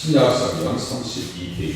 신약성경 32페이지.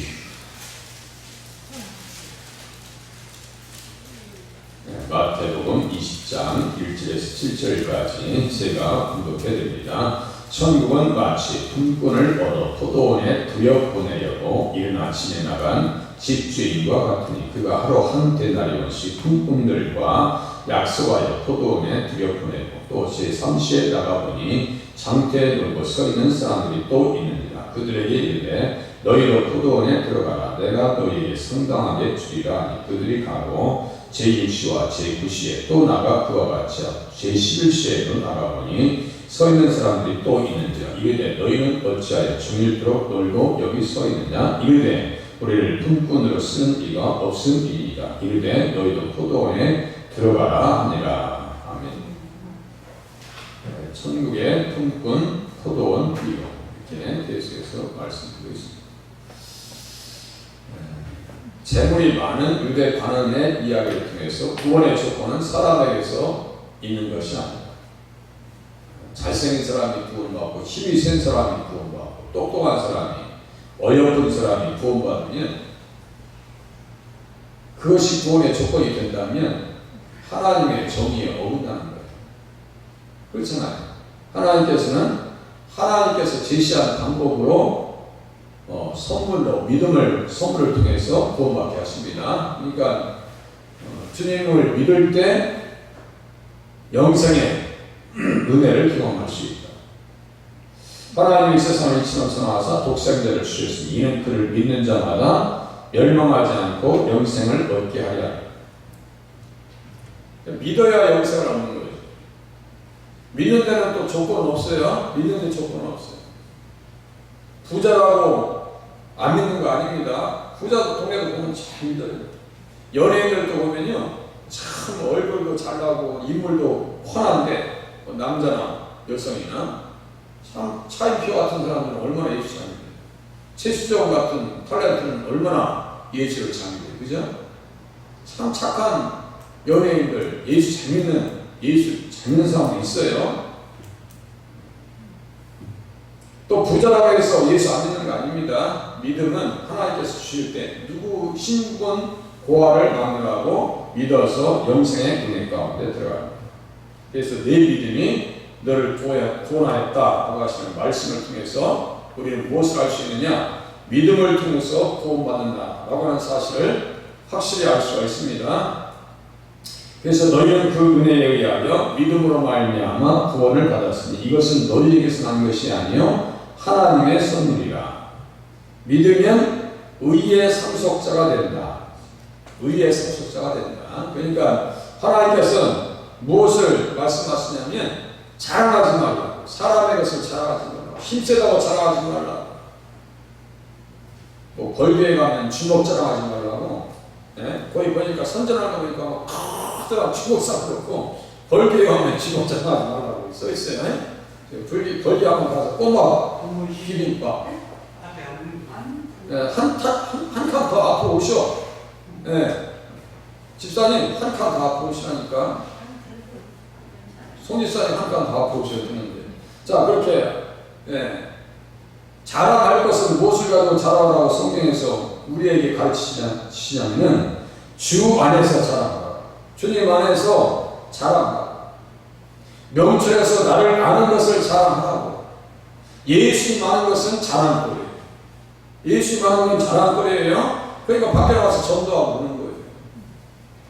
마태복음 20장 1절에서 7절까지 제가 분독해드립니다. 천국은 마치 품꾼을 얻어 포도원에 들여 보내려고 이른 아침에 나간 집주인과 같으니 그가 하루 한 데나리온씩 품꾼들과 약속하여 포도원에 들여 보내고 또 제3시에 나가보니 장터에 놀고 서 있는 사람들이 또 있느니라. 그들에게 이르되 너희도 포도원에 들어가라. 내가 너희에게 상당하게 주리라 하니 그들이 가고 제6시와 제9시에 또 나가 그와 같이 제11시에도 나가보니 서 있는 사람들이 또 있는지라. 이르되 너희는 어찌하여 종일토록 놀고 여기 서 있느냐. 이르되 우리를 품꾼으로 쓰는 이가 없음이니이다. 이르되 너희도 포도원에 들어가라 하니라. 아멘. 천국의 품꾼 포도원 비유 이렇게 계속해서 말씀드리고 있습니다. 재물이 많은 유대 관원의 이야기를 통해서 구원의 조건은 사람에게서 있는 것이 아니다. 잘생긴 사람이 구원받고 힘이 센 사람이 구원받고 똑똑한 사람이 어여쁜 사람이 구원받으면 그것이 구원의 조건이 된다면 하나님의 정의에 어긋나는 거예요. 그렇잖아요. 하나님께서 제시한 방법으로 선물로 선물을 통해서 구원받게 하십니다. 그러니까 주님을 믿을 때 영생의 은혜를 경험할 수 있다. 하나님이 세상을 이처럼 사랑하사 독생자를 주셨으니 이는 그를 믿는 자마다 멸망하지 않고 영생을 얻게 하리라. 믿어야 영생을 얻는 거예요. 믿는 데는 또 조건 없어요. 믿는 데 조건 없어요. 부자라고 안 믿는 거 아닙니다. 부자도 동네도 보면 잘 믿어요. 연예인들도 보면요, 참 얼굴도 잘나고 인물도 훤한데 남자나 여성이나 참 차인표 같은 사람들은 얼마나 예수 잘 믿어요. 최수정 같은 탤런트는 얼마나 예수를 잘 믿어요. 그죠? 참 착한 연예인들, 예수 잘 믿는 사람도 있어요. 또 부자라고 해서 예수 안 믿는 거 아닙니다. 믿음은 하나님께서 주실 때 누구 신분 고아를 막론하고 믿어서 영생의 은혜 가운데 들어갑니다. 그래서 내 믿음이 너를 구원하였다고 하시는 말씀을 통해서 우리는 무엇을 할 수 있느냐? 믿음을 통해서 구원받는다라고 하는 사실을 확실히 알 수가 있습니다. 그래서 너희는 그 은혜에 의하여 믿음으로 말미암아 구원을 받았으니 이것은 너희에게서 난 것이 아니요 하나님의 선물이라. 믿으면 의의 상속자가 된다. 의의 상속자가 된다. 그러니까 하나님께서는 무엇을 말씀하시냐면 자랑하지 말라고. 사람의 것을 자랑하지 말라고. 힘세다고 자랑하지 말라고. 뭐 벌교에 가면 주먹 자랑하지 말라고. 네? 거기 보니까 선전하는 거 보니까 막 크더라 주먹 쌓고 벌교에 가면 주먹 자랑하지 말라고 써있어요. 네? 벌교 한번 가서 꼬마 비빔밥 한 칸 더 앞으로 오셔. 네. 집사님 한 칸 더 앞으로 오시라니까. 송집사님 한 칸 더 앞으로 오셔야 되는데. 자, 그렇게 자랑할 것은 무엇을 가지고 자랑하라고 성경에서 우리에게 가르치시냐면 주 안에서 자랑하라. 주님 안에서 자랑하라. 명철에서 나를 아는 것을 자랑하라고. 예수님 아는 것은 자랑거리예요. 예수님 아는 건 자랑거리예요. 그러니까 밖에 나가서 전도하고 그러는 거예요.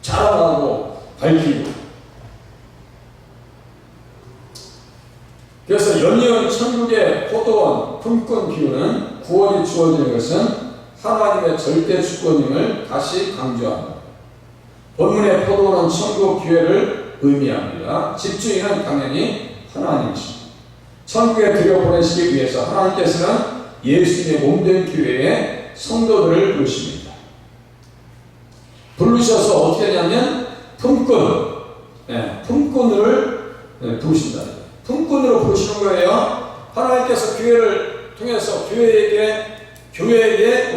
자랑하고 밝히고. 그래서 연이은 천국의 포도원 품꾼 비유는 구원이 주어지는 것은 하나님의 절대 주권임을 다시 강조합니다. 본문의 포도원은 천국 교회를 의미합니다. 집주인은 당연히 하나님이십니다. 천국에 들여보내시기 위해서 하나님께서는 예수님의 몸된 교회에 성도들을 부르십니다. 부르셔서 어떻게 하냐면 품꾼을 부르신다. 품꾼으로 부르시는 거예요. 하나님께서 교회를 통해서 교회에게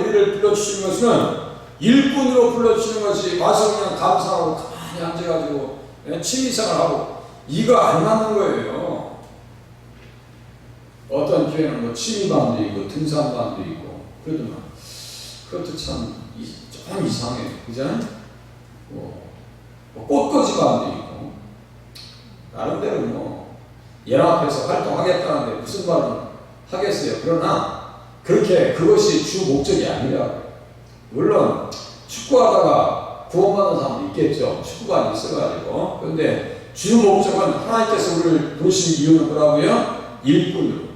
우리를 불러주시는 것은 일꾼으로 불러주시는 것이 와서 그냥 감사하고 가만히 앉아가지고 취미생활 하고 이거 안 맞는 거예요. 어떤 어떤 교회는 뭐 취미반도 있고 등산반도 있고 그러더만 그것도 참 좀 이상해. 그죠? 뭐 꽃꽂이반도 있고 나름대로 뭐 연합해서 활동하겠다는데 무슨 말은 하겠어요. 그러나 그렇게 그것이 주 목적이 아니라 물론 축구하다가 구원받은 사람도 있겠죠. 축구반이 있어가지고. 그런데 주 목적은 하나님께서 우리를 부르신 이유는 뭐라고요? 일꾼으로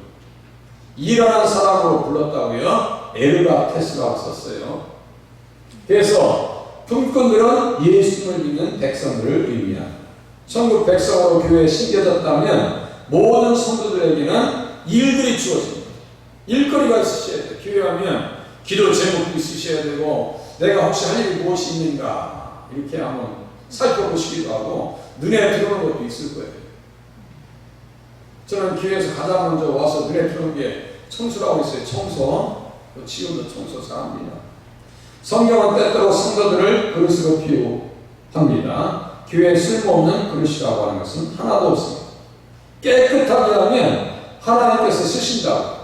일하는 사람으로 불렀다고요. 에르바테스라고 썼어요. 그래서 품꾼들은 예수님을 믿는 백성들을 의미합니다. 천국 백성으로 교회에 심겨졌다면 모든 성도들에게는 일들이 주어집니다. 일거리가 있으셔야 돼요. 교회 하면 기도 제목도 있으셔야 되고 내가 혹시 할 일이 무엇이 있는가 이렇게 한번 살펴보시기도 하고 눈에 들어오는 것도 있을 거예요. 저는 교회에서 가장 먼저 와서 눈에 들어오는 게 청소라고 있어요. 청소. 지금도 청소 사람입니다. 성경은 때때로 성도들을 그릇으로 비유합니다. 교회에 쓸모없는 그릇이라고 하는 것은 하나도 없습니다. 깨끗하게 하면 하나님께서 쓰신다고.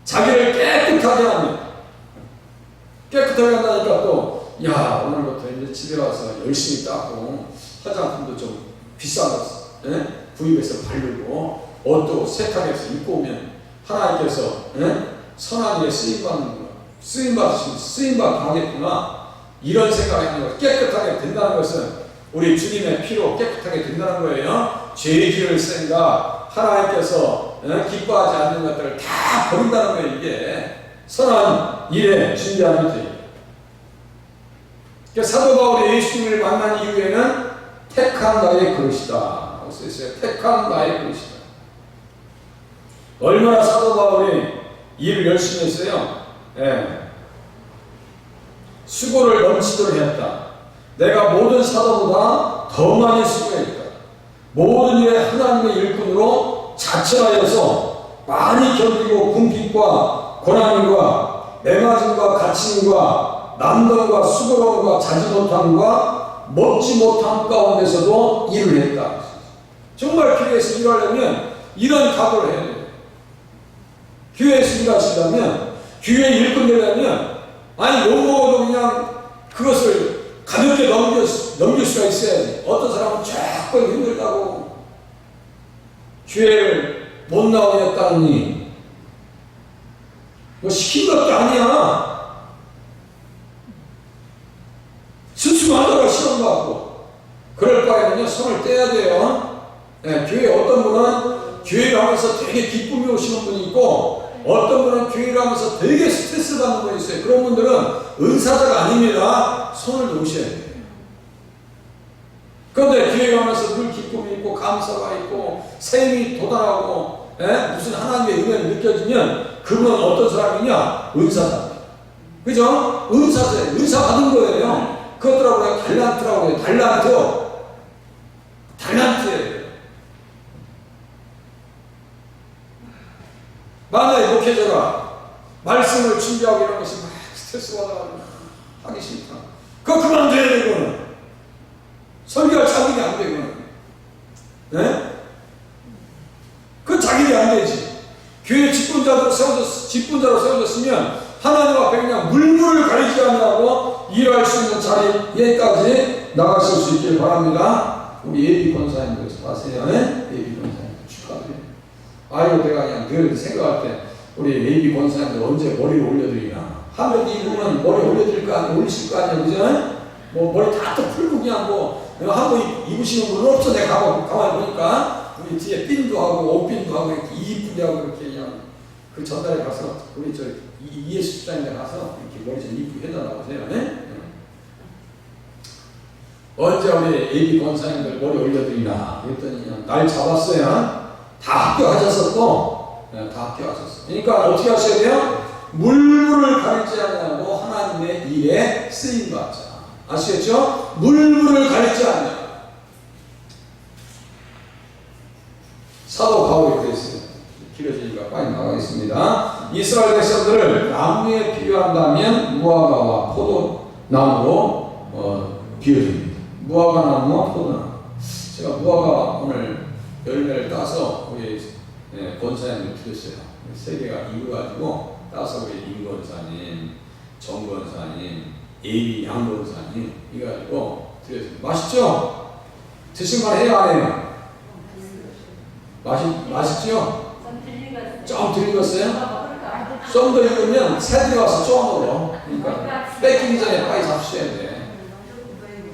자기를 깨끗하게 하면 깨끗하게 한다니까 또 야 오늘부터 이제 집에 와서 열심히 닦고 화장품도 좀 비싼 거 구입해서 바르고 옷도 세탁해서 입고 오면 하나님께서 선한 일에 쓰임받으시겠구나 이런 생각이 아니라 깨끗하게 된다는 것은 우리 주님의 피로 깨끗하게 된다는 거예요. 죄의 지을 생각 하나님께서 기뻐하지 않는 것들을 다 버린다는 거예요. 이게 선한 일에 준비하는 거예요. 사도 바울이 예수님을 만난 이후에는 택한 나의 그릇이다. 쓰였어요. 택한 나의 그릇이다. 얼마나 사도 바울이 일을 열심히 했어요. 수고를 넘치도록 했다. 내가 모든 사도보다 더 많이 수고했다. 모든 일에 하나님의 일꾼으로 자처하여서 많이 견디고 궁핍과 고난과 매맞음과 갇힘과 난동과 수고로움과 자지 못함과 먹지 못함 가운데서도 일을 했다. 정말 교회에서 일하려면 이런 각오를 해야 돼요. 교회에서 일하시려면 교회 일꾼 되려면 아니 요거도 그냥 그것을 가볍게 넘길 수가 있어야지. 어떤 사람은 조금 힘들다고 교회를 못 나오겠다니 뭐 시킨 것도 아니야. 스승하다가 시험 받고 그럴 바에는요 손을 떼야 돼요. 교회 어떤 분은 교회를 하면서 되게 기쁨이 오시는 분이 있고 어떤 분은 교회를 하면서 되게 스트레스 받는 분이 있어요. 그런 분들은 은사자가 아닙니다. 손을 놓으셔야 돼요. 그런데 교회 가면서 늘 기쁨이 있고 감사가 있고 샘이 돋아나고 무슨 하나님의 은혜를 느껴지면 그분은 어떤 사람이냐? 은사자. 그죠? 은사자. 은사 받은 거예요. 그것들하고 그냥 달란트라고 해요. 달란트예요. 만약에 목회자가 말씀을 준비하고 이런 것이 막 스트레스 받아가지고 하기 싫다. 그거 그만둬야 돼, 이거는. 설교할 자격이 안 돼, 이거는. 네? 그건 자격이 안 되지. 교회 직분자로 세워졌으면 하나님 앞에 그냥 물물을 가리지 않냐고 일할 수 있는 자리에까지 나가실 수 있길 바랍니다. 우리 예비 권사님들 아세요? 예비 권사님들 축하드려요. 아이고 내가 그냥 늘 생각할 때 우리 예비 권사님들 언제 머리를 올려드리나. 하면 이분은 머리 올려드릴 거 아니야, 올리실 거 아니야, 그죠? 뭐 머리 다 또 풀고 그냥 뭐 하고 입으시는 분은 없어. 내가 가만히 보니까 우리 뒤에 핀도 하고 옷핀도 하고 이렇게 이쁘게 하고 이렇게 그냥 그 전달에 가서 우리 저 이예수 집사님에 가서 이렇게 머리 좀 이쁘게 해다 나오세요. 네? 언제 우리 예비 권사님들 머리 올려드리나 그랬더니 날 잡았어요. 다 합격하셨었고 다 합격하셨어. 그러니까 어떻게 하셔야 돼요? 물물을 가리지 않냐고 하나님의 일에 쓰임받자. 아시겠죠? 물물을 가리지 않냐. 사도 바울이 그랬어요. 길어지니까 빨리 나가겠습니다. 이스라엘 백성들을 나무에 비유한다면 무화과와 포도나무로 비유됩니다. 무화과 나무와 포도나무. 제가 무화과 오늘 열매를 따서 우리 권사님을 드렸어요. 세 개가 이어가지고 따서의 임 권사님, 정 권사님, 예비 양 권사님 이가지고 드렸어요. 맛있죠? 드실만 해요, 안 해요? 맛있죠? 좀 들리겠어요? 좀 더 익으면 새들이 와서 쪼아먹어. 그러니까 뺏기기 전에 빨리 잡수셔야 돼.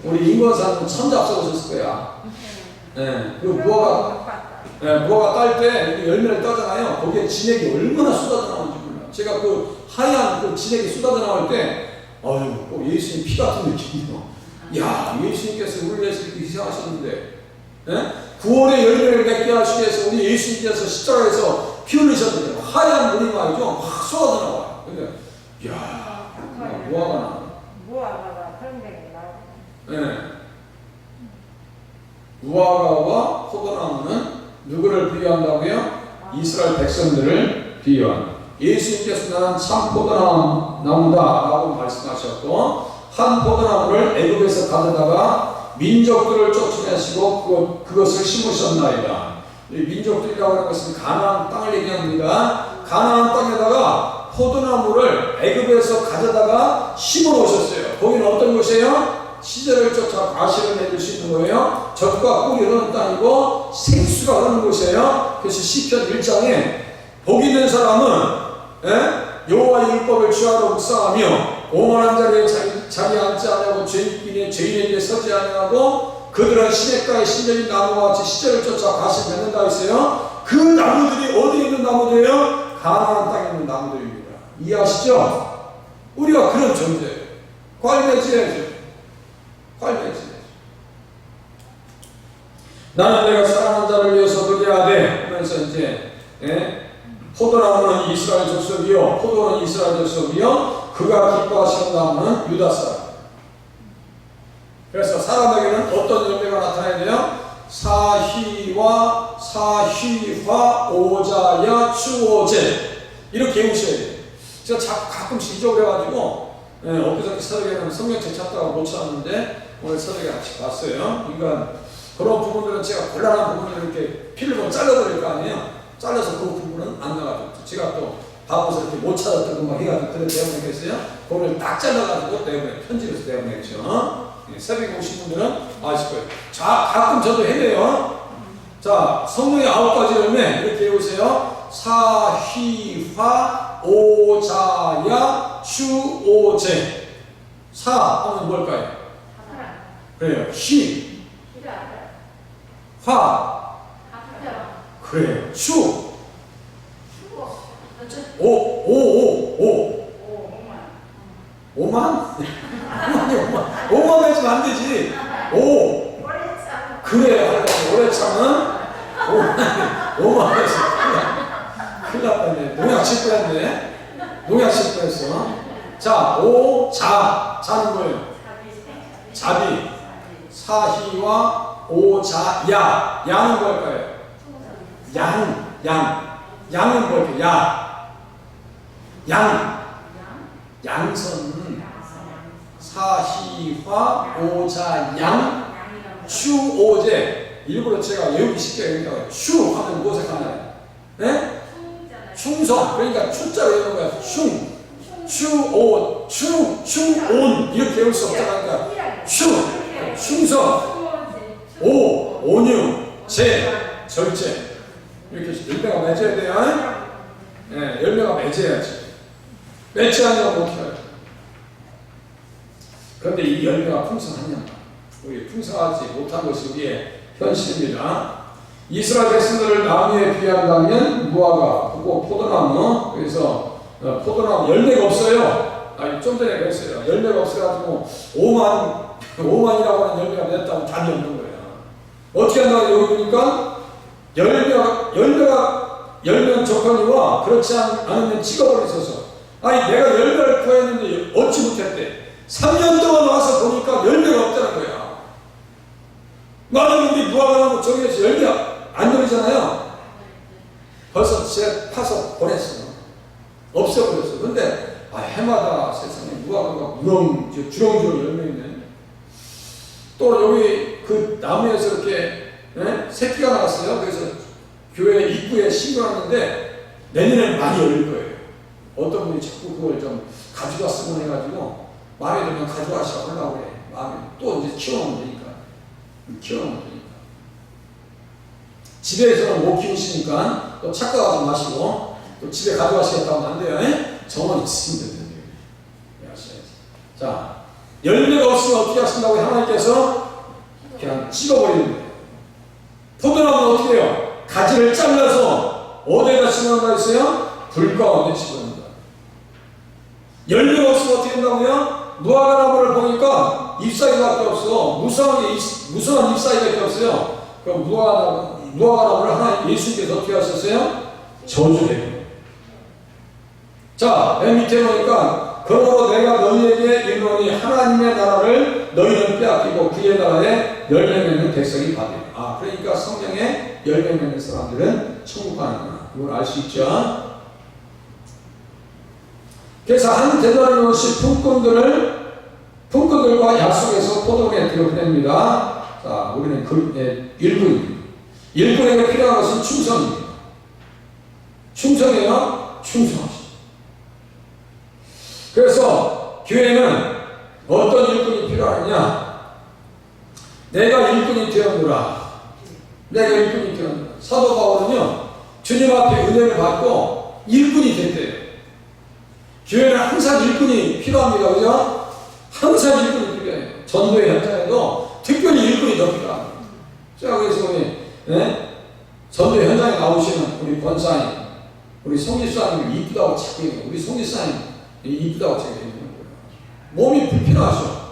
우리 임권사는 참 잡숴보셨을 거야. 그리고 무화과 딸 때 열매를 따잖아요. 거기에 진액이 얼마나 쏟아져 나오는지 몰라. 제가 그 하얀 그 진액이 쏟아져 나올 때, 꼭 예수님 피 같은 느낌이요. 야, 예수님께서 우리를 위해서 이렇게 희생하셨는데, 9월에 열매를 맺게 하시기 위해서 우리 예수님께서 십자가에서 피 흘리셨는데, 하얀 물이 말이죠. 확 쏟아져 나와요. 그러니까, 이야, 무화과 나와. 무화과가 평생이 나오고. 무화과와 포도나무는 누구를 비유한다고요? 이스라엘 백성들을 비유한다. 예수님께서 나는 참 포도나무다 라고 말씀하셨고, 한 포도나무를 애굽에서 가져다가 민족들을 쫓아내시고 그것을 심으셨나이다. 이 민족들이라고 하는 것은 가나안 땅을 얘기합니다. 가나안 땅에다가 포도나무를 애굽에서 가져다가 심어 놓으셨어요. 거기는 어떤 곳이에요? 시절을 쫓아 과실을 맺을 수 있는 거예요. 젖과 꿀이 흐르는 땅이고 생수가 흐르는 곳이에요. 그래서 시편 1장에 복 있는 사람은 여호와의 율법을 주하로 묵상하며 오만한 자리에 자리 앉지 아니하고 죄인에게 서지 아니하고 그들은 시냇가에 심겨진 나무와 같이 시절을 쫓아 과실 맺는다 했어요. 그 나무들이 어디에 있는 나무들이에요? 가나안 땅에 있는 나무들입니다. 이해하시죠? 우리가 그런 존재예요. 관리해줘야죠. 나는 내가 사랑하는 자를 위해서 노래하되 하면서 이제 포도나무는 이스라엘 족속이요 포도는 이스라엘 족속이요 그가 기뻐하시는 나무는 유다 사람. 그래서 사람에게는 어떤 열매가 나타나야 돼요? 사희와 사휘화 오자야 추오제 이렇게 외우셔야 돼요. 제가 가끔씩 잊어버려가지고 엊그저께 서적에는 성경책 찾다가 못 찾았는데 오늘 서적에 같이 봤어요. 그러니까 그런 부분들은 제가 곤란한 부분을 이렇게 필름을 잘라버릴 거 아니에요. 잘라서 그 부분은 안 나가죠. 제가 또 바보서 이렇게 못 찾았던 것만 해가지고 그래 내보내겠어요. 그걸 딱 잘라가지고 편집해서 내보내죠. 새벽에 오신 분들은 아실 거예요. 자, 가끔 저도 해내요. 자, 성령의 9가지 열매 이렇게 해보세요. 사휘화 오자야 추오제. 사 하면 뭘까요? 그래요. 휘. 화. 그래요. 추. 오만? 오만 해주면 안 되지. 그래. 오래 참은 오만 해서 큰일 났네. 농약 칠 뻔했어. 자, 자는 뭐예요? 자비. 사희와 오자야. 양은 뭘까요? 양은 뭘까요? 양선. 사희화 오자양 추오제. 일부러 제가 외우기 쉽게 그러니까 추 하면 무엇을 하나요? 충성. 그러니까 추자로 외우는 거야. 충온 이렇게 외울 수 없잖아. 그러니까 충성, 온유, 절제 이렇게 열매가 맺어야 돼요. 열매가 맺어야지. 맺지 않으면 어떻게 해요? 그런데 이 열매가 풍성하냐? 우리 풍성하지 못한 것이 우리의 현실입니다. 이스라엘 백성들을 나무에 비한다면 무화과, 포도나무. 그래서 포도나무 열매가 없어요. 좀 전에 그랬어요. 열매가 없어가지고 5만이라고 하는 열매가 냈다고 답이 없는 거예요. 어떻게 한다고 여기 보니까 열매가 적거니와 그렇지 않으면 찍어버리셔서 내가 열매를 구했는데 얻지 못했대. 3년 동안 와서 보니까 열매가 없다는 거야. 만약에 우리 무화과나무 저기에서 열매가 안 열리잖아요. 벌써 제가 파서 보냈어. 없애버렸어. 근데 해마다 세상에 무화과가 주렁주렁 열매 있네. 또 여기 그 나무에서 이렇게 새끼가 나왔어요. 그래서 교회 입구에 심겨놨는데 내년에는 많이 열릴 거예요. 어떤 분이 자꾸 그걸 좀 가져갔으면 해가지고 마음에 들면 가져가시라고 하려고 그래. 마음에 또 이제 키워놓으면 되니까. 집에서는 못 키우시니까 또 착각하지 마시고 또 집에 가져가시겠다고 하면 안 돼요. 정원 있으면 된다는 얘기예요. 아셔야지. 자, 열매가 없으면 어떻게 하신다고 하나님께서 그냥 찍어버리는 거예요. 포도나무는 어떻게 해요? 가지를 잘라서 어디에다 집어넣는다 했어요? 불 가운데 집어넣는다. 열매가 없으면 어떻게 된다고요? 무화과나무를 보니까 잎사귀밖에 없어. 무성한 잎사귀밖에 없어요. 그럼 무화과나무를 하나님 예수님께서 어떻게 하셨어요? 저주해요. 자, 맨 밑에 보니까 그러므로 내가 너희에게 이르노니 하나님의 나라를 너희는 빼앗기고 그의 나라에 열매 맺는 백성이 받으리라. 아, 그러니까 성령에 열매 맺는 사람들은 천국 가는구나. 이걸 알 수 있죠. 그래서 한 대단한 것이 품꾼들과 약속해서 포도원에 들어보냅니다. 자, 우리는 일꾼입니다. 일꾼에게 필요한 것은 충성입니다. 충성이에요? 충성하시죠. 그래서 교회는 어떤 일꾼이 필요하냐? 내가 일꾼이 되었노라. 사도 바울은요, 주님 앞에 은혜를 받고 일꾼이 됐대요. 교회는 항상 일꾼이 필요합니다. 그죠? 항상 일꾼이 필요해요. 전도의 현장에도 특별히 일꾼이 더 필요합니다. 자, 그래서 전도 현장에 나오시는 우리 권사님, 우리 송지사님 이쁘다고 자꾸 얘기해요. 우리 송지사님 이쁘다고 자꾸 얘기하는 거예요. 몸이 불편하셔.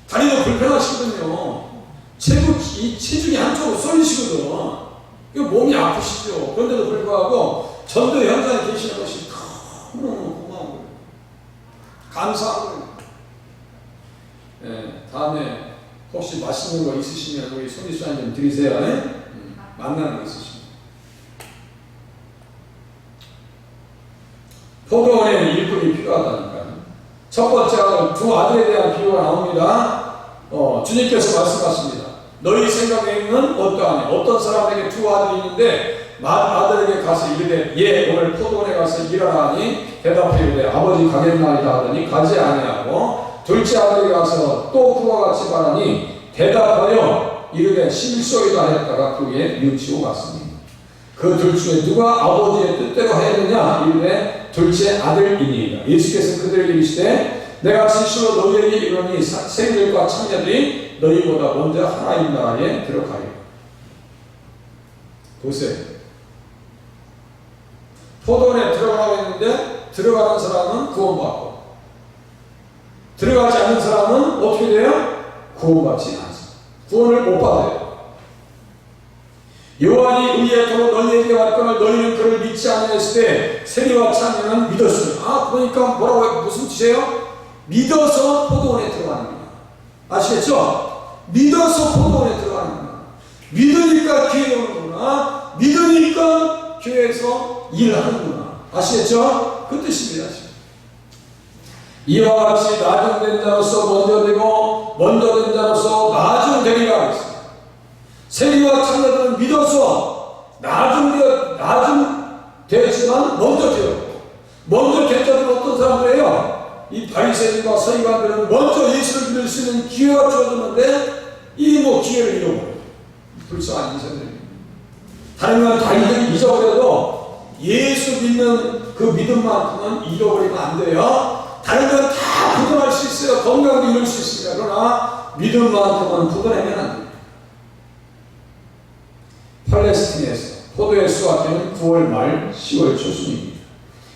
다리도 불편하시거든요. 이 체중이 한쪽으로 쏠리시거든. 이거 몸이 아프시죠. 그런데도 불구하고 전도 현장에 계시는 것이 너무너무 고마운 거예요. 감사한 거예요. 다음에 혹시 맛있는 거 있으시면 우리 손지수님 좀 드리세요. 만나는 거 있으시면. 포도원에는 일꾼이 필요하다니까요. 첫 번째 두 아들에 대한 비유가 나옵니다. 주님께서 말씀하십니다. 너희 생각에는 어떠하냐? 어떤 사람에게 두 아들이 있는데 아들에게 가서 이르되 예 오늘 포도원에 가서 일하라 하니 대답해 이르되 아버지 가겠나이다 하더니 가지 아니하고 둘째 아들에게 가서 또 그와 같이 말하니 대답하여 이르되 실소이다 했다가 그 위에 뉘우치고 갔습니다. 그 둘 중에 누가 아버지의 뜻대로 하였느냐? 이르되 둘째 아들이니이다. 예수께서 그들에게 이르시되 내가 진실로 너희에게 이르노니 새들과 창녀들이 너희보다 먼저 하나님 나라에 들어가리라. 보세요. 포도원에 들어가라고 했는데 들어가는 사람은 구원받고 들어가지 않는 사람은 어떻게 돼요? 구원받지 않습니다. 구원을 못 받아요. 요한이 의에 도로 너희에게 왔거늘 너희는 그를 믿지 아니했을 때 세리와 창녀는 믿었습니다. 아, 그러니까 뭐라고 해요? 무슨 뜻이에요? 믿어서 포도원에 들어가는 거야. 아시겠죠? 믿어서 포도원에 들어가는 거야. 믿으니까 교회에 오는구나. 믿으니까 교회에서 일을 하는구나. 아시겠죠? 그 뜻입니다. 이와 같이 나중된 자로서 먼저 된 자로서 나중되리라 했습니다. 세리와 창녀들은 믿어서 나중되었지만 먼저 되었고, 먼저 된 자들은 어떤 사람들이에요? 이 바리새인과 서기관들은 먼저 예수를 믿을 수 있는 기회가 주어졌는데 이 기회를 잃어버려요. 불쌍한 인생들입니다. 다른 건 다 잊어버려도 예수 믿는 그 믿음만큼은 잃어버리면 안 돼요. 다른 건 다 부정할 수 있어요. 건강도 이룰 수 있습니다. 그러나 믿음만큼은 부정하면 안 돼요. 팔레스틴에서 포도의 수확기는 9월 말 10월 초순입니다.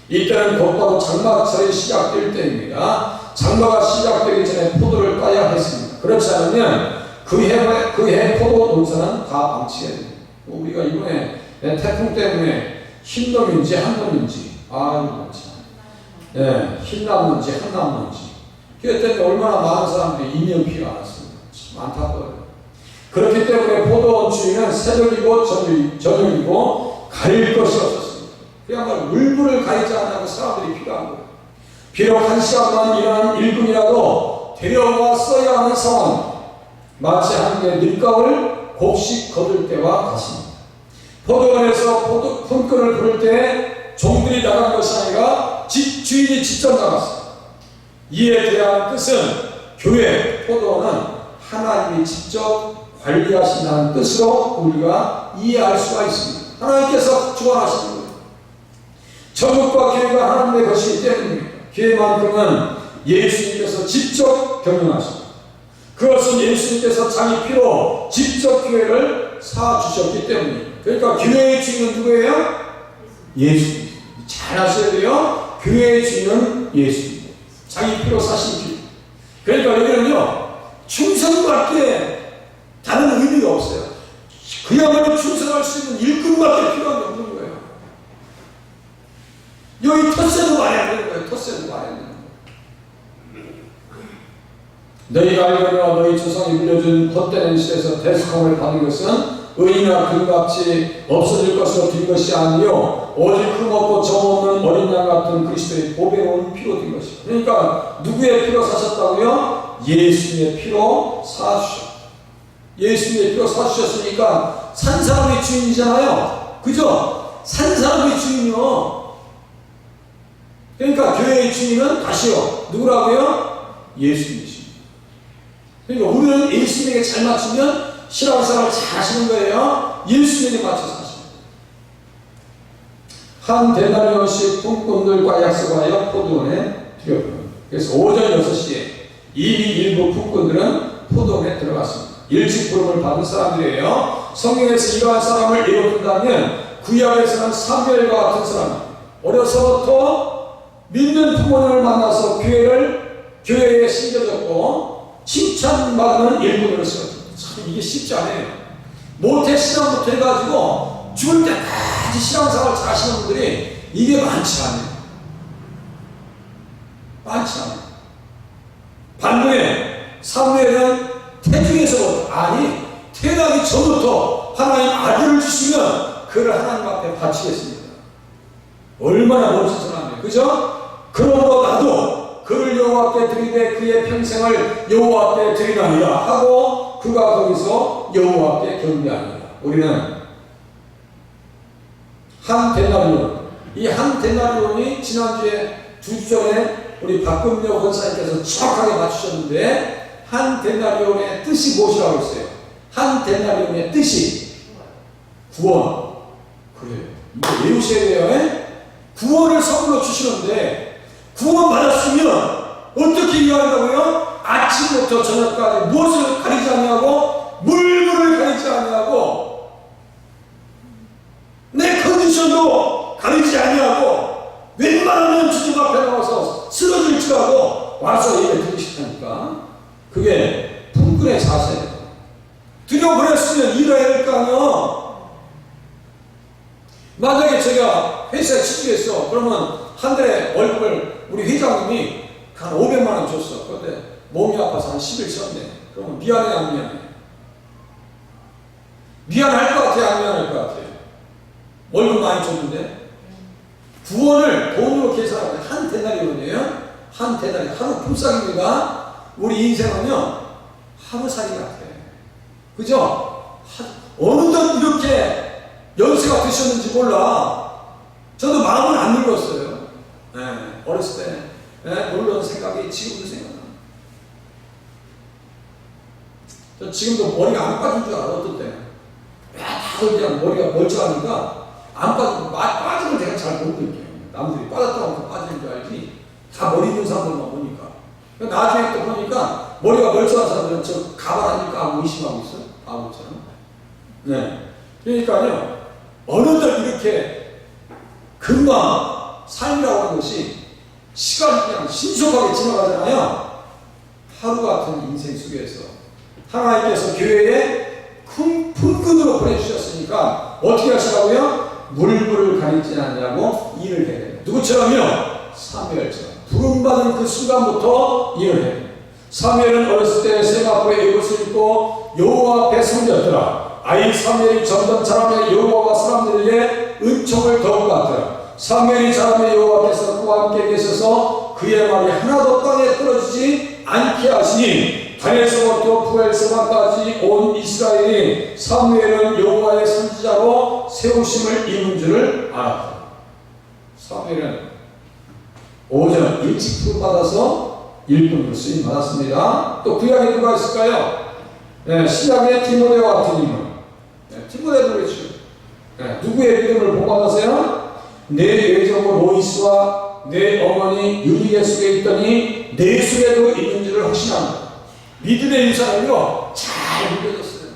이때는 곧바로 장마철이 시작될 때입니다. 장마가 시작되기 전에 포도를 따야 했습니다. 그렇지 않으면 그 해 포도 논사는 다 망치게 됩니다. 우리가 이번에 태풍 때문에 흰놈인지 한놈인지 흰남는지 한남는지 그 때문에 얼마나 많은 사람들이 인명피해가 났습니다. 안타까워요. 그렇기 때문에 포도원 주인은 새벽이고 저녁이고 가릴 것이 없었습니다. 그야말로 물불을 가리지 않고 사람들이 필요한 거예요. 비록 한 시간만 일하는 일꾼이라도 데려와 써야 하는 상황, 마치 한 개의 밀가을 곱씩 거둘 때와 같습니다. 포도원에서 품꾼을 부를 때 종들이 나간 것이 아니라 주인이 직접 나갔어요. 이에 대한 뜻은 교회, 포도원은 하나님이 직접 관리하신다는 뜻으로 우리가 이해할 수가 있습니다. 하나님께서 주관하시는 거예요. 천국과 교회가 하나님의 것이기 때문입니다. 교회만큼은 예수님께서 직접 경영하십니다. 그것은 예수님께서 자기 피로 직접 교회를 사주셨기 때문입니다. 그러니까 교회의 주인은 누구예요? 예수님. 잘 아셔야 돼요. 교회의 주인은 예수님. 자기 피로 사신 피. 그러니까 여기는요, 충성밖에 다른 의미가 없어요. 그야말로 충성할 수 있는 일꾼밖에 필요한 게 없는 거예요. 여기 텃세도 말이 안 되는 거예요. 텃세도 말이 안 되는 거예요. 너희가 알거니와 너희 조상이 물려준 헛되는 시에서 대속함을 받은 것은 의인이나 금같이 없어질 것으로 된 것이 아니요 오직 흠없고 점없는 어린 양 같은 그리스도의 보배로운 피로 된 것이요. 그러니까 누구의 피로 사셨다고요? 예수님의 피로 사주셨어요. 예수님의 피로 사주셨으니까 산 사람이 주인이잖아요. 그죠? 산 사람이 주인이요. 그러니까 교회의 주인은 다시요. 누구라고요? 예수님이십니다. 그러니까 우리는 예수님에게 잘 맞추면 신앙생활을 잘 하시는 거예요. 예수님에게 맞춰서 하십니다. 한 데나리온씩 품꾼들과 약속하여 포도원에 들여보냅니다. 그래서 오전 6시에 이미 일부 품꾼들은 포도원에 들어갔습니다. 일찍 부름을 받은 사람들이에요. 성경에서 이러한 사람을 예언한다면 구약에서는 사무엘과 같은 사람, 어려서부터 믿는 부모님을 만나서 교회에 심겨졌고 칭찬받는 일꾼으로 쓰여집니다. 참 이게 쉽지 않아요. 모태신앙부터 해가지고 죽을 때까지 신앙생활 잘 하시는 분들이 이게 많지 않아요. 많지 않아요. 반면에 사무엘은 태중에서부터, 아니 태어나기 전부터 하나님 아들을 주시면 그를 하나님 앞에 바치겠습니다. 얼마나 멋진 사람이에요. 그죠? 그러므로 나도 그를 여호와께 드리되 그의 평생을 여호와께 드리나니라 하고 그가 거기서 여호와께 경배하니라. 우리는 한 데나리온, 이 한 데나리온이 지난주에 2주 전에 우리 박금녀 권사님께서 정확하게 맞추셨는데 한 데나리온의 뜻이 무엇이라고 했어요? 한 데나리온의 뜻이 구원. 그래요. 이거 외우셔야 돼요. 구원을 선물로 주시는데 구원 받았으면 어떻게 이해한다고요? 아침부터 저녁까지 무엇을 가리지 아니하고 물물을 가리지 아니하고 내 컨디션도 가리지 아니하고 웬만하면 주님 앞에 나와서 쓰러질 줄 알고 와서 예배 드리고 싶다니까. 그게 품꾼의 자세예요. 드려보냈으면 일해야 될 거 아니야. 만약에 제가 회사에 취직했어. 그러면 한 달에 월급을 우리 회장님이 한 500만 원 줬어. 그런데 몸이 아파서 한 10일 쉬었네. 그러면 미안해 안 미안해? 미안할 것 같아 안 미안할 것 같아? 월급 많이 줬는데 구원을 돈으로 계산하면 한 데나리온이에요. 한 데나리 하루 품삯입니다. 우리 인생은요 하루살이 같아. 그죠? 어느덧 이렇게 연세가 드셨는지 몰라. 저도 마음은 안 늙었어요. 네, 어렸을 때 놀던 생각이 지금도 생각나. 저 지금도 머리가 안 빠진 줄 알아. 어떤 때 다들 그냥 머리가 멀쩡하니까 안 빠지고 빠지는 제가 잘 못 느껴요. 남들이 빠졌다고 빠지는 줄 알지 다 머리 있는 사람들만 보니까. 나중에 또 보니까 머리가 멀쩡한 사람들은 저 가발하니까 아무 의심하고 있어요. 바보처럼. 네. 그러니까요 어느덧 이렇게 금방 삶이라고 하는 것이 시간이 그냥 신속하게 지나가잖아요. 하루 같은 인생 속에서 하나님께서 교회에 큰 품꾼으로 보내주셨으니까 어떻게 하시라고요? 물불을 가리지 않냐고 일을 해야 돼요. 누구처럼요? 사무엘처럼. 부름받은 그 순간부터 일을 해요. 사무엘은 어렸을 때 세마포에 옷을 입고 여호와 앞에 섬겼더라. 아이 사무엘이 점점 자라며 여호와와 사람들에게 은총을 더욱 받더라. 사무엘이 자라며 여호와께서 그와 함께 계셔서 그의 말이 하나도 땅에 떨어지지 않게 하시니 단에서부터 부엘세바까지 온 이스라엘이 사무엘은 여호와의 선지자로 세우심을 입은 줄을 알았다. 사무엘은 오전 일찍 부름받아서 일꾼으로 쓰임 받았습니다. 또 구약에 누가 있을까요? 네, 신약의 디모데와 같은 인물. 네, 디모데도 그렇죠. 네, 누구의 믿음을 본받았어요? 내 외조부 로이스와 내 어머니 유리게 속에 있더니 내 속에도 있는 줄을 확신합니다. 믿음의 유산을요 잘 물려줬어요.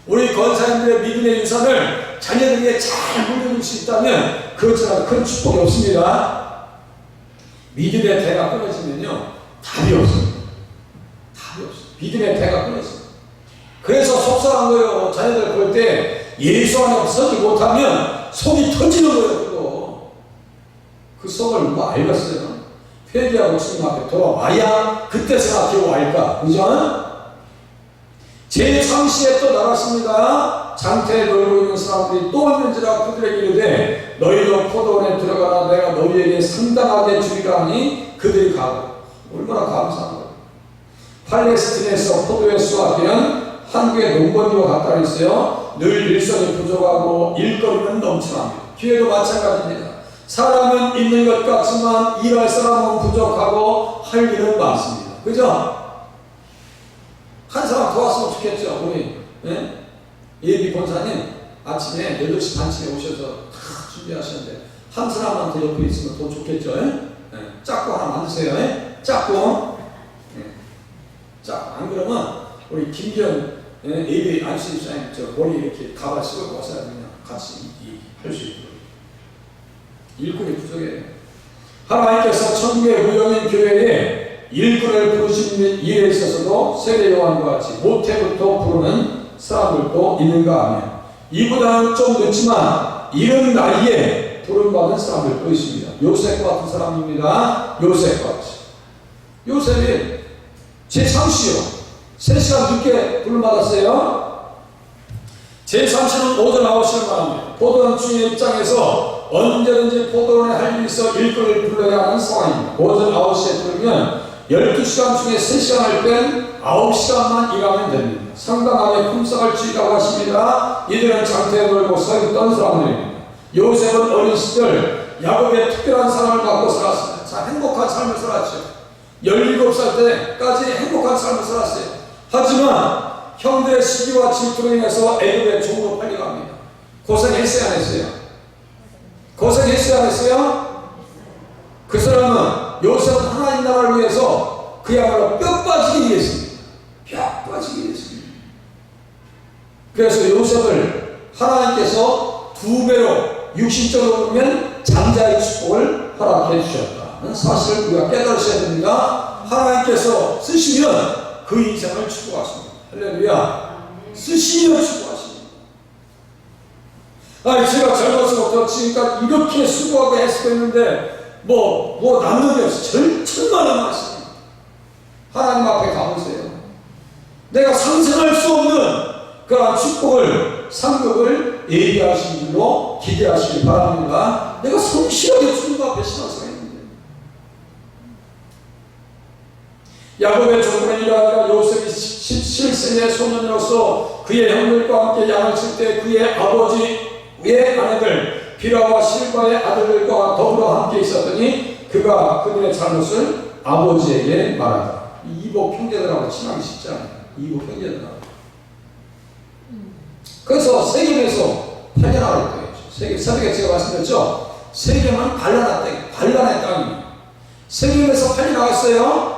우리 권사님들의 믿음의 유산을 자녀들에게 잘 물려줄 수 있다면 그것처럼 큰 축복이 없습니다. 믿음의 대가 끊어지면요 답이 없습니다. 답이 없어요. 믿음의 대가 끊어져요. 그래서 속상한 거예요. 자녀들 볼 때 예수 안에 서지 못하면 속이 터지는 거예요. 그거. 그 속을 누가 알겠어요? 회개하고 주님 앞에 돌아와야 그때서야 겨우 알까. 그죠? 제3시에 또 나갔습니다. 장태에 놀고 있는 사람들이 또 있는지라 그들에게 이르되 너희도 포도원에 들어가라. 내가 너희에게 상당하게 주리라 하니 그들이 가고. 얼마나 감사한 거예요. 팔레스틴에서 포도의 수확에는 한국의 농번기와 같다 했어요. 늘 일손이 부족하고 일거리는 넘쳐납니다. 교회도 마찬가지입니다. 사람은 있는 것 같지만 일할 사람은 부족하고 할 일은 많습니다. 그죠? 한 사람 더 왔으면 좋겠죠. 우리 예비 권사님 아침에 8시 반쯤에 오셔서 다 준비하시는데 한 사람만 더 옆에 있으면 더 좋겠죠. 짝꿍 하나 만드세요. 짝꿍. 안 그러면 우리 김기현 예비 안수집사님 저 머리 이렇게 가발 씌우고 와서 그냥 같이 할 수 있도록. 일꾼이 부족해요. 하나님께서 천국의 무용인 교회에 일꾼을 부르신 일에 있어서도 세례 요한과 같이 모태부터 부르는 사람들도 있는가 하면 이보다는 좀 늦지만 이른 나이에 부름받은 사람들도 있습니다. 요셉과 같은 사람입니다. 요셉과 같이. 요셉이 제3시요. 3시간 늦게 부름받았어요. 제3시는 오전 9시를 말합니다. 포도원 주인의 입장에서 언제든지 포도원에 할 일이 있어 일꾼을 불러야 하는 상황입니다. 오전 9시에 부르면 12시간 중에 3시간을 뺀 9시간만 일하면 됩니다. 상당하게 품삯을 주기라고 하십니다. 이들은 장태에 놀고 서있던 사람들입니다. 요셉은 어린 시절 야곱의 특별한 사랑을 받고 살았습니다. 자, 행복한 삶을 살았죠. 17살 때까지 행복한 삶을 살았어요. 하지만 형들의 시기와 질투로 인해서 애굽의 종으로 팔려갑니다. 고생했어요, 안 했어요? 고생했어요, 안 했어요? 그 사람은 요셉은 하나님 나라를 위해서 그야말로 뼈 빠지기 위해서입니다. 뼈 빠지기 위해서입니다. 그래서 요셉을 하나님께서 2배로 육신적으로 보면 장자의 축복을 허락해 주셨다는 사실을 우리가 깨달으셔야 됩니다. 하나님께서 쓰시면 그 인생을 축복하십니다. 할렐루야. 쓰시면 축복하십니다. 아니, 제가 젊어서부터 지금까지 이렇게 수고하고 애쓰고 있는데 뭐 남는 게 없어. 천만원 하십니다. 하나님 앞에 가보세요. 내가 상상할 수 없는 그러한 축복을, 상급을 예비하신 줄로 기대하시기 바랍니다. 내가 성실하게 주님 앞에 신앙생활 야곱의 조건은 이러하니라. 요셉이 17세의 소년으로서 그의 형들과 함께 양을 칠 때 그의 아버지의 아내들 비라와 실바의 아들들과 더불어 함께 있었더니 그가 그들의 잘못을 아버지에게 말한다. 이복 형제들하고 친하기 쉽지 않아요. 이복 형제들하고. 그래서 세겜에서 팔려나갈 거예요. 새벽에 제가 말씀드렸죠. 세겜은 반란의 땅입니다. 세겜에서 팔려나갔어요.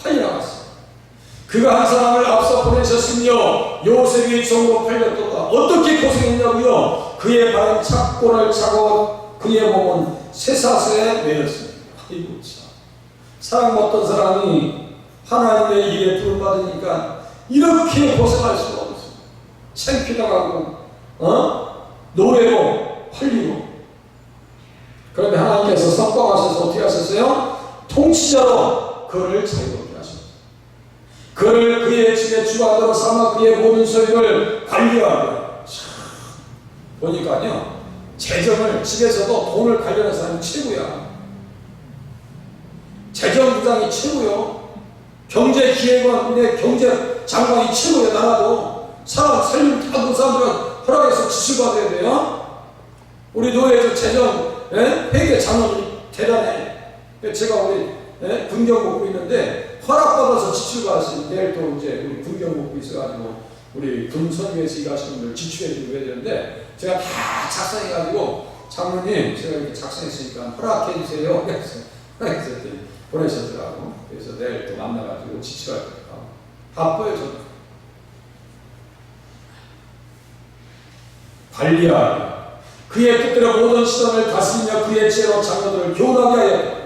팔려나갔어요. 그가 한 사람을 앞서 보내셨으며 요셉이 종으로 팔렸도다. 어떻게 고생했냐고요? 그의 발은 착고를 차고 그의 몸은 쇠사슬에 매였습니다. 아이고 참. 사랑받던 사람이 하나님의 일에 부름받으니까 이렇게 고생할 수가 없어요. 창피당하고 노래로 팔리고. 그런데 하나님께서 선방하셔서 어떻게 하셨어요? 통치자로 그를 자유롭게 하셨어요. 그를 그의 집에 주관자로 삼아 그의 모든 소유를 관리하고. 보니까요, 재정을 집에서도 돈을 관리하는 사람이 최고야. 재정부장이 최고요. 경제기획원의 경제장관이 최고의 나라도 사람 살림 다 그 사람들은 허락해서 지출받아야 돼요. 우리 노예에서 재정 회계 장관이 대단해. 제가 우리 군경 먹고 있는데 허락받아서 지출받았어요. 내일 또 이제 우리 군경 먹고 있어가지고 우리 군선교에서 일하시는 분들 지출해주고 해야 되는데 제가 다 작성해가지고 장모님 제가 이렇게 작성했으니까 허락해주세요. 그래서 보내셨더라고. 그래서 내일 또 만나가지고 지출할 거예요. 바빠요 저는. 관리하라. 그의 뜻대로 모든 시선을 다스리며 그의 지혜로 장로들을 교훈하게 하였다.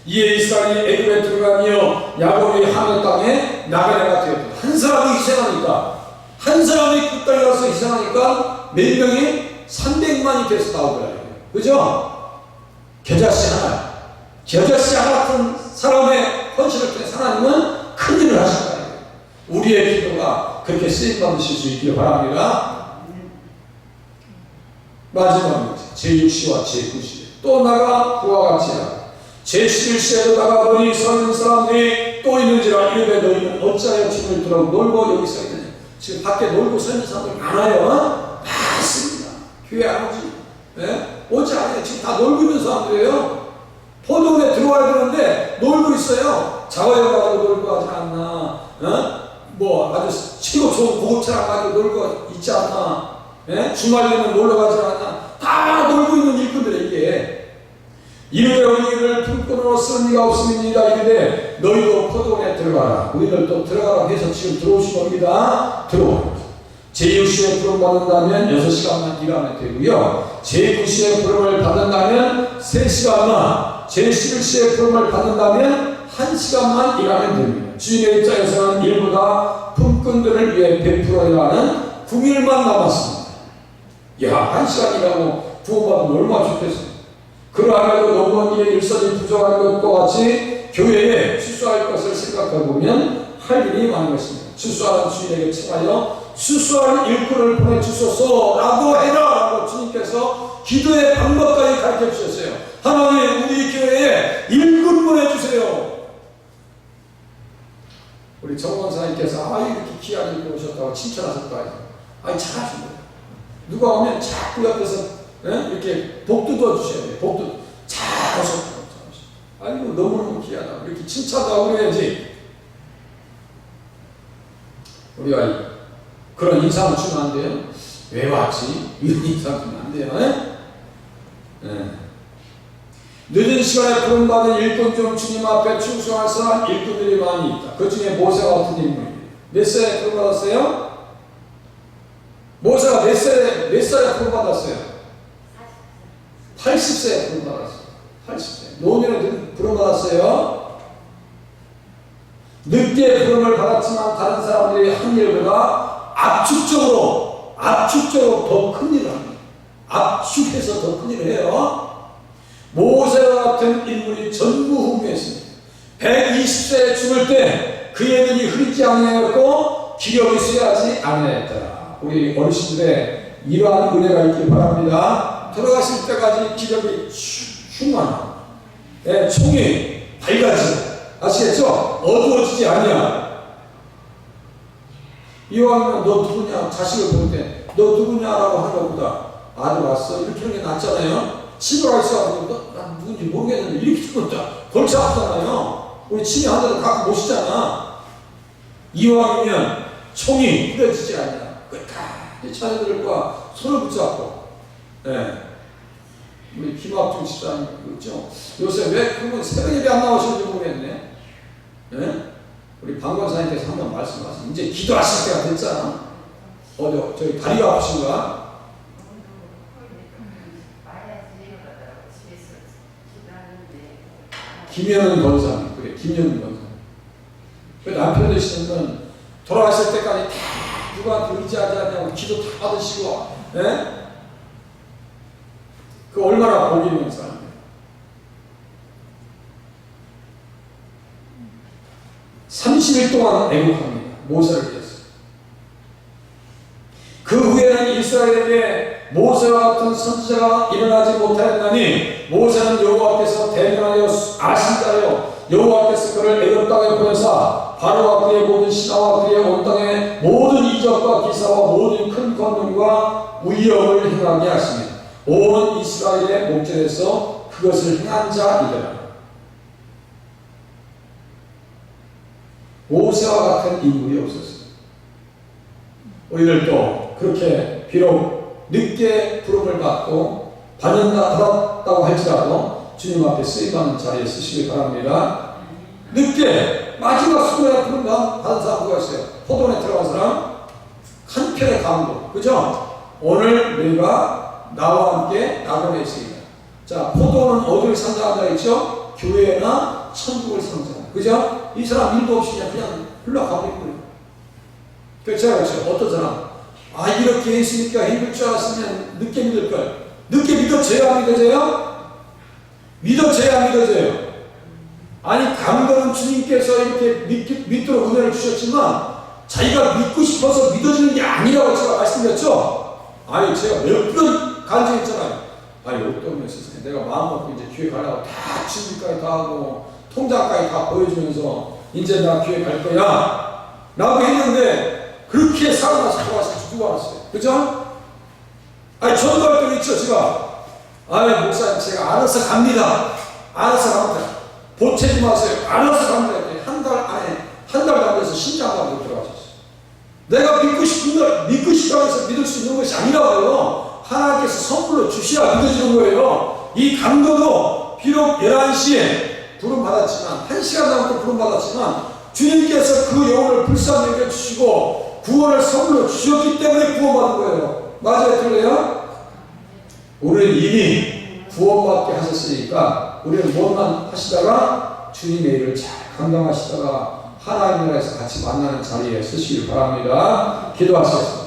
이에 이스라엘이 애굽에 들어가며 야곱이 하늘 땅에 나그네가 되었다. 한 사람이 희생하니까 한 사람이 그 땅에 가서 희생하니까 몇 명이 300만이 돼서 나오더라고요. 그죠? 겨자씨 하나 같은 사람의 헌신을 통해 하나님은 큰 일을 하실 거예요. 우리의 기도가 그렇게 쓰임받으실 수 있기를 바랍니다. 마지막으로 제6시와 제9시 또 나가 그와 같이 하라. 제11시에도 나가보니 서 있는 사람들이 또 있는지라 이르되 너희는 어찌하여 집을 들어 놀고 여기 서 있느냐. 지금 밖에 놀고 서 있는 사람들 많아요. 많습니다. 교회 안 오지. 오지 않아요. 지금 다 놀고 있는 사람들이에요. 포도원에 들어와야 되는데 놀고 있어요. 자와여 가지고 놀고 하지 않나. 뭐 아주 최고 좋은 고급차랑 가지고 놀고 있지 않나. 주말 되면 놀러 가지 않나. 다 놀고 있는 일꾼들이 이게. 이르되 우리를 품꾼으로 쓰는 이가 없음이니이다. 이르되 너희도 포도원에 들어가라. 우리를 또 들어가라 해서 지금 들어오신 겁니다. 들어오라. 제6시에 부름 받는다면 6시간만 일하면 되고요. 제9시에 부름을 받는다면 3시간만, 제11시에 부름을 받는다면 1시간만 일하면 됩니다. 주인의 입장에서는 일보다 품꾼들을 위해 베풀어야 하는 9일만 남았습니다. 야, 1시간 일하고 구원받으면 얼마나 좋겠어요. 그러하여도 너무한 일에 일선이 부족한 것과 같이 교회에 추수할 것을 생각해보면 할 일이 많은 것입니다. 추수하는 주인에게 청하여 추수할 일꾼을 보내주소서 라고 해라 라고 주님께서 기도의 방법까지 가르쳐 주셨어요. 하나님 우리 교회에 일꾼 보내주세요. 우리 정원사님께서 이렇게 귀한 일꾼 오셨다고 칭찬하셨다. 잘하신다. 누가 오면 자꾸 옆에서 이렇게 복도 둬주셔야 돼요. 복도 잘하셨다. 아이고 너무너무 귀하다. 이렇게 칭찬하고 그래야지. 우리가 그런 인상을 주면 안 돼요. 왜 왔지? 이런 인상 주면 안 돼요. 늦은 시간에 부름받은 일꾼 중 주님 앞에 충성할 일꾼들이 많이 있다. 그 중에 모세와 같은 인물입니다. 몇 살에 부름받았어요? 모세가 몇 살에 부름받았어요? 80세에 부름받았어요. 80세. 노년에 부름받았어요. 늦게 부름을 받았지만 다른 사람들이 한 일보다 압축적으로 더 큰 일을 합니다. 압축해서 더 큰 일을 해요. 모세와 같은 인물이 전무후무했습니다. 120세에 죽을 때 그의 눈이 흐리지 아니하였고 기력이 쇠하지 아니하였더라. 우리 어르신들의 이러한 은혜가 있길 바랍니다. 돌아가실 때까지 기력이 충만하고 총이 밝아지고 아시겠죠? 어두워지지 아니야. 이왕이면 너 누구냐 자식을 볼 때 너 누구냐라고 하는 것보다 아들 왔어 이렇게 하는 게 낫잖아요. 친구가 있어가지고 난 누군지 모르겠는데 이렇게 하면 골치 아프잖아요. 우리 친히 한 대도 갖고 모시잖아. 이왕이면 총이 흐려지지 않냐. 끝까지 자녀들과 손을 붙잡고 우리 김학중 집사님 그렇죠. 요새 왜 그분 새벽 예배 안 나오시는지 모르겠네. 우리 방관사님께서 한번 말씀하세요. 이제 기도하실 때가 됐잖아. 저희 다리가 아프신가? 김현은 권사님, 그래, 김현은 권사님. 그 남편 되시는 분 돌아가실 때까지 다 누구한테 의지하지 않냐고 기도 다 받으시고, 그 얼마나 복이 있는 사람이에요. 30일 동안 애국합니다. 모세를 위해서. 그 후에는 이스라엘에게 모세와 같은 선지자가 일어나지 못하였나니 모세는 여호와께서 대면하여 아신 자요 여호와께서 그를 애굽 땅에 땅에 보내사 바로와 그의 모든 신하와 그의 온 땅의 모든 이적과 기사와 모든 큰 권능과 위엄을 행하게 하시며 온 이스라엘의 목전에서 그것을 행한 자이더라. 모세와 같은 인물이 없었어요. 우리들도 그렇게 비록 늦게 부름을 받고 받았다고 할지라도 주님 앞에 쓰임받는 자리에 쓰시기 바랍니다. 늦게 마지막 순간에 부름 받은 사람 누가 있어요? 포도원에 들어간 사람 한편의 강도, 그죠? 오늘 너희가 나와 함께 낙원에 있습니다. 자, 포도원은 어디를 상징한다 했죠? 교회나 천국을 상징한다, 그죠? 이 사람 일도 없이 그냥 흘러가버린 거예요. 그렇죠? 어떤 사람, 아, 이렇게 예수님께 힘들 줄 알았으면 늦게 믿을 걸. 늦게 믿어져야 믿어져요? 믿어져야 믿어져요. 아니, 강도는 주님께서 이렇게 믿도록 은혜를 주셨지만 자기가 믿고 싶어서 믿어지는 게 아니라고 제가 말씀드렸죠? 아니, 제가 몇 번 간증했잖아요. 아니, 어떤 세상에 내가 마음 먹고 이제 교회 가려고 다 준비까지 다 하고 통장까지 다 보여주면서 이제 나 교회 갈 거야 라고 했는데 그렇게 사고 나서 돌아와서 죽고 말았어요. 그죠? 아니, 전도할 때도 있죠, 제가. 아니, 목사님, 제가 알아서 갑니다. 알아서 갑니다. 보채지 마세요. 알아서 갑니다. 한 달 안에, 한 달도 안 돼서 신장하고 들어가셨어요. 내가 믿고 싶다고 해서 믿을 수 있는 것이 아니라고요. 하나님께서 선물로 주셔야 믿어지는 거예요. 이 강도도 비록 11시에 부름 받았지만, 1시간 남고 부름 받았지만, 주님께서 그 영혼을 불쌍히 여겨주시고, 구원을 선물로 주셨기 때문에 구원받은 거예요. 맞아요? 틀려요? 우리는 이미 구원받게 하셨으니까 우리는 무엇만 하시다가 주님의 일을 잘 감당하시다가 하나님 나라에서 같이 만나는 자리에 서시길 바랍니다. 기도하시겠습니다.